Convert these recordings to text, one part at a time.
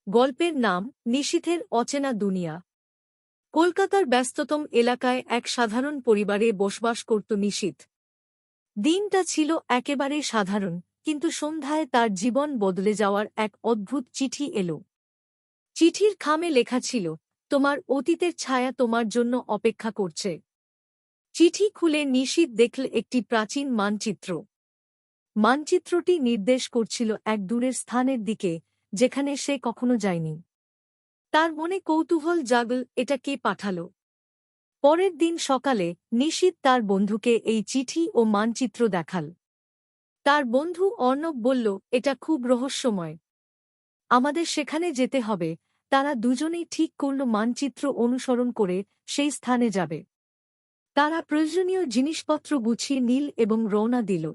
গল্পের নাম নিশীথের অচেনা দুনিয়া। কলকাতার ব্যস্ততম এলাকায় এক সাধারণ পরিবারে বসবাস করত নিশীথ। দিনটা ছিল একেবারে সাধারণ, কিন্তু সন্ধ্যায় তার জীবন বদলে যাওয়ার এক অদ্ভুত চিঠি এল। চিঠির খামে লেখা ছিল, তোমার অতীতের ছায়া তোমার জন্য অপেক্ষা করছে। চিঠি খুলে নিশীথ দেখল একটি প্রাচীন মানচিত্র। মানচিত্রটি নির্দেশ করছিল এক দূরের স্থানের দিকে, যেখানে সে কখনো যায়নি। তার মনে কৌতূহল জাগল, এটা কে পাঠাল। পরের দিন সকালে নিশীথ তার বন্ধুকে এই চিঠি ও মানচিত্র দেখাল। তার বন্ধু অর্ণব বলল, এটা খুব রহস্যময়, আমাদের সেখানে যেতে হবে। তারা দুজনেই ঠিক করল মানচিত্র অনুসরণ করে সেই স্থানে যাবে। তারা প্রয়োজনীয় জিনিসপত্র গুছিয়ে নিল এবং রওনা দিল।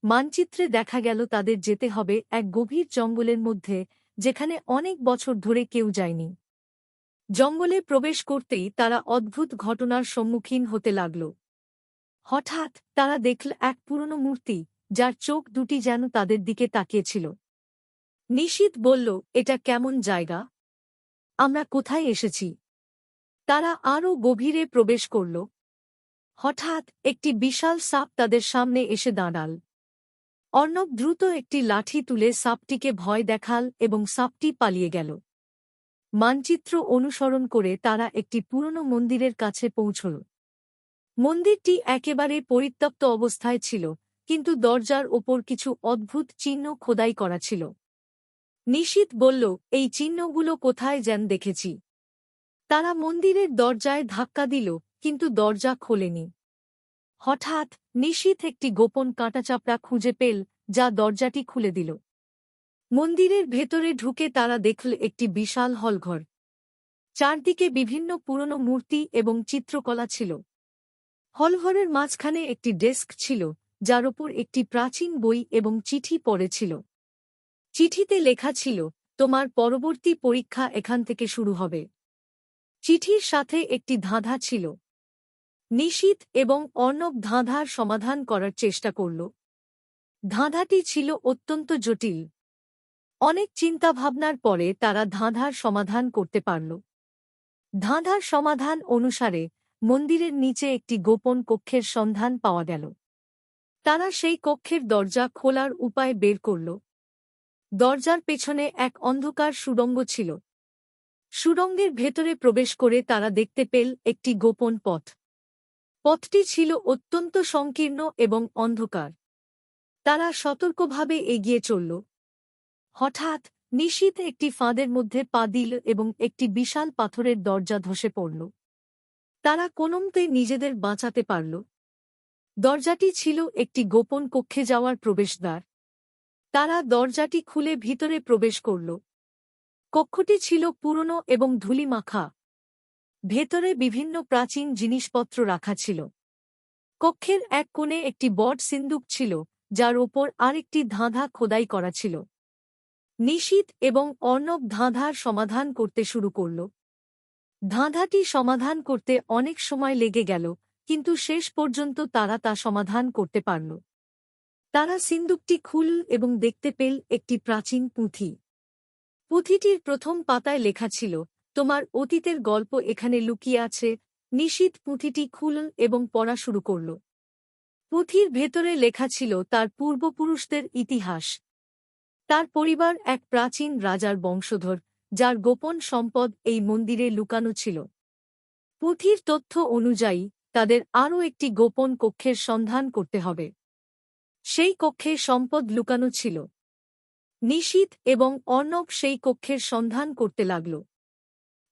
মানচিত্রে দেখা গেল তাদের যেতে হবে এক গভীর জঙ্গলের মধ্যে, যেখানে অনেক বছর ধরে কেউ যায়নি। জঙ্গলে প্রবেশ করতেই তারা অদ্ভুত ঘটনার সম্মুখীন হতে লাগল। হঠাৎ তারা দেখল এক পুরনো মূর্তি, যার চোখ দুটি যেন তাদের দিকে তাকিয়েছিল। নিশীথ বলল, এটা কেমন জায়গা, আমরা কোথায় এসেছি? তারা আরও গভীরে প্রবেশ করল। হঠাৎ একটি বিশাল সাপ তাদের সামনে এসে দাঁড়াল। অর্ণব দ্রুত একটি লাঠি তুলে সাপটিকে ভয় দেখাল এবং সাপটি পালিয়ে গেল। মানচিত্র অনুসরণ করে তারা একটি পুরনো মন্দিরের কাছে পৌঁছল। মন্দিরটি একেবারে পরিত্যক্ত অবস্থায় ছিল, কিন্তু দরজার ওপর কিছু অদ্ভুত চিহ্ন খোদাই করা ছিল। নিশীথ বলল, এই চিহ্নগুলো কোথায় যেন দেখেছি। তারা মন্দিরের দরজায় ধাক্কা দিল, কিন্তু দরজা খোলেনি। হঠাৎ নিশীথ একটি গোপন কাঁটাচাপড়া খুঁজে পেল, যা দরজাটি খুলে দিল। মন্দিরের ভেতরে ঢুকে তারা দেখল একটি বিশাল হলঘর। চারদিকে বিভিন্ন পুরনো মূর্তি এবং চিত্রকলা ছিল। হলঘরের মাঝখানে একটি ডেস্ক ছিল, যার ওপর একটি প্রাচীন বই এবং চিঠি পড়েছিল। চিঠিতে লেখা ছিল, তোমার পরবর্তী পরীক্ষা এখান থেকে শুরু হবে। চিঠির সাথে একটি ধাঁধা ছিল। নিশীথ এবং অর্ণব ধাঁধার সমাধান করার চেষ্টা করল। ধাঁধাটি ছিল অত্যন্ত জটিল। অনেক চিন্তাভাবনার পরে তারা ধাঁধার সমাধান করতে পারল। ধাঁধার সমাধান অনুসারে মন্দিরের নিচে একটি গোপন কক্ষের সন্ধান পাওয়া গেল। তারা সেই কক্ষের দরজা খোলার উপায় বের করল। দরজার পেছনে এক অন্ধকার সুড়ঙ্গ ছিল। সুড়ঙ্গের ভেতরে প্রবেশ করে তারা দেখতে পেল একটি গোপন পথ। পথটি ছিল অত্যন্ত সংকীর্ণ এবং অন্ধকার। তারা সতর্কভাবে এগিয়ে চলল। হঠাৎ নিশীথ একটি ফাঁদের মধ্যে পা দিল এবং একটি বিশাল পাথরের দরজা ধসে পড়ল। তারা কোনোমতে নিজেদের বাঁচাতে পারল। দরজাটি ছিল একটি গোপন কক্ষে যাওয়ার প্রবেশদ্বার। তারা দরজাটি খুলে ভিতরে প্রবেশ করল। কক্ষটি ছিল পুরনো এবং ধূলিমাখা। ভেতরে বিভিন্ন প্রাচীন জিনিসপত্র রাখা ছিল। কক্ষের এক কোণে একটি বট সিন্দুক ছিল, যার ওপর আরেকটি ধাঁধা খোদাই করা ছিল। নিশীথ এবং অর্ণব ধাঁধার সমাধান করতে শুরু করল। ধাঁধাটি সমাধান করতে অনেক সময় লেগে গেল, কিন্তু শেষ পর্যন্ত তারা তা সমাধান করতে পারল। তারা সিন্দুকটি খুলল এবং দেখতে পেল একটি প্রাচীন পুঁথি। পুঁথিটির প্রথম পাতায় লেখা ছিল, তোমার অতীতের গল্প এখানে লুকিয়ে আছে। নিশীথ পুঁথিটি খুলল এবং পড়া শুরু করল। পুঁথির ভেতরে লেখা ছিল তার পূর্বপুরুষদের ইতিহাস। তার পরিবার এক প্রাচীন রাজার বংশধর, যার গোপন সম্পদ এই মন্দিরে লুকানো ছিল। পুঁথির তথ্য অনুযায়ী তাদের আরও একটি গোপন কক্ষের সন্ধান করতে হবে। সেই কক্ষে সম্পদ লুকানো ছিল। নিশীথ এবং অর্ণব সেই কক্ষের সন্ধান করতে লাগল।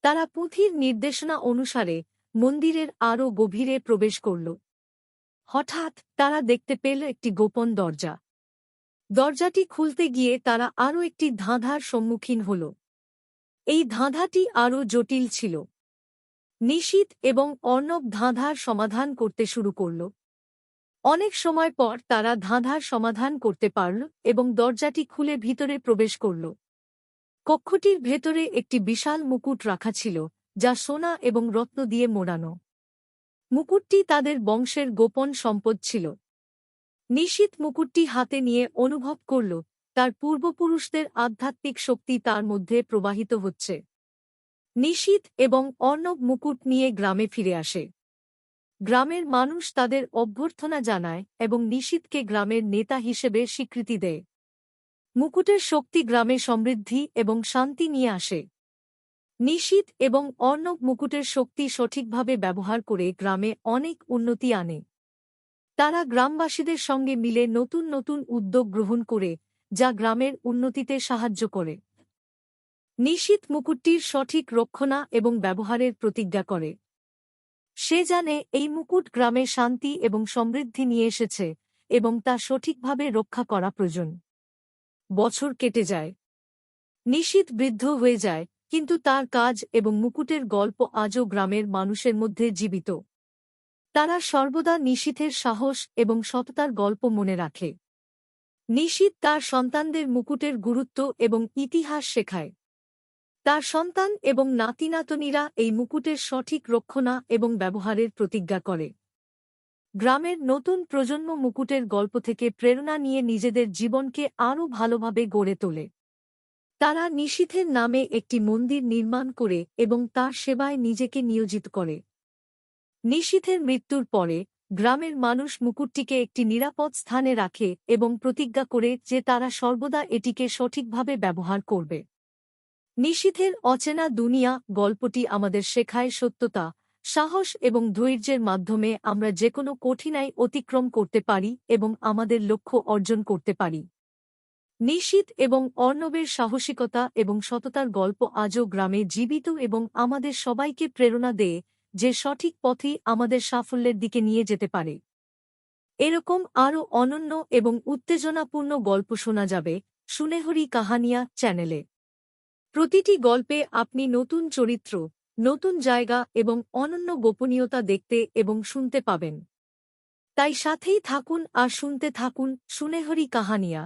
তারা পুঁথির নির্দেশনা অনুসারে মন্দিরের আরও গভীরে প্রবেশ করল। হঠাৎ তারা দেখতে পেল একটি গোপন দরজা। দরজাটি খুলতে গিয়ে তারা আরও একটি ধাঁধার সম্মুখীন হল। এই ধাঁধাটি আরও জটিল ছিল। নিশীথ এবং অর্ণব ধাঁধার সমাধান করতে শুরু করল। অনেক সময় পর তারা ধাঁধার সমাধান করতে পারল এবং দরজাটি খুলে ভিতরে প্রবেশ করল। কক্ষটির ভেতরে একটি বিশাল মুকুট রাখা ছিল, যা সোনা এবং রত্ন দিয়ে মোড়ানো। মুকুটটি তাদের বংশের গোপন সম্পদ ছিল। নিশীথ মুকুটটি হাতে নিয়ে অনুভব করল, তার পূর্বপুরুষদের আধ্যাত্মিক শক্তি তার মধ্যে প্রবাহিত হচ্ছে। নিশীথ এবং অর্ণব মুকুট নিয়ে গ্রামে ফিরে আসে। গ্রামের মানুষ তাদের অভ্যর্থনা জানায় এবং নিশীথকে গ্রামের নেতা হিসেবে স্বীকৃতি দেয়। মুকুটের শক্তি গ্রামে সমৃদ্ধি এবং শান্তি নিয়ে আসে। নিশীথ এবং অর্ণব মুকুটের শক্তি সঠিকভাবে ব্যবহার করে গ্রামে অনেক উন্নতি আনে। তারা গ্রামবাসীদের সঙ্গে মিলে নতুন নতুন উদ্যোগ গ্রহণ করে, যা গ্রামের উন্নতিতে সাহায্য করে। নিশীথ মুকুটটির সঠিক রক্ষণা এবং ব্যবহারের প্রতিজ্ঞা করে। সে জানে এই মুকুট গ্রামে শান্তি এবং সমৃদ্ধি নিয়ে এসেছে এবং তা সঠিকভাবে রক্ষা করা প্রয়োজন। বছর কেটে যায়। নিশীথ বৃদ্ধ হয়ে যায়, কিন্তু তার কাজ এবং মুকুটের গল্প আজও গ্রামের মানুষের মধ্যে জীবিত। তারা সর্বদা নিশীথের সাহস এবং সততার গল্প মনে রাখে। নিশীথ তার সন্তানদের মুকুটের গুরুত্ব এবং ইতিহাস শেখায়। তার সন্তান এবং নাতিনাতনীরা এই মুকুটের সঠিক রক্ষণা এবং ব্যবহারের প্রতিজ্ঞা করে। গ্রামের নতুন প্রজন্ম মুকুটের গল্প থেকে প্রেরণা নিয়ে নিজেদের জীবনকে আরও ভালোভাবে গড়ে তোলে। তারা নিশীথের নামে একটি মন্দির নির্মাণ করে এবং তার সেবায় নিজেকে নিয়োজিত করে। নিশীথের মৃত্যুর পরে গ্রামের মানুষ মুকুটটিকে একটি নিরাপদ স্থানে রাখে এবং প্রতিজ্ঞা করে যে তারা সর্বদা এটিকে সঠিকভাবে ব্যবহার করবে। নিশীথের অচেনা দুনিয়া গল্পটি আমাদের শেখায় সত্যতা, সাহস এবং ধৈর্যের মাধ্যমে আমরা যেকোনো কঠিনাই অতিক্রম করতে পারি এবং আমাদের লক্ষ্য অর্জন করতে পারি। নিশীথ এবং অর্ণবের সাহসিকতা এবং সততার গল্প আজও গ্রামে জীবিত এবং আমাদের সবাইকে প্রেরণা দেয় যে সঠিক পথেই আমাদের সাফল্যের দিকে নিয়ে যেতে পারে। এরকম আরও অনন্য এবং উত্তেজনাপূর্ণ গল্প শোনা যাবে সুনেহরি কাহানিয়া চ্যানেলে। প্রতিটি গল্পে আপনি নতুন চরিত্র, নতুন জায়গা এবং অনন্য গোপনীয়তা দেখতে এবং শুনতে পাবেন। তাই সাথেই থাকুন আর শুনতে থাকুন সুনেহরি কাহানিয়া।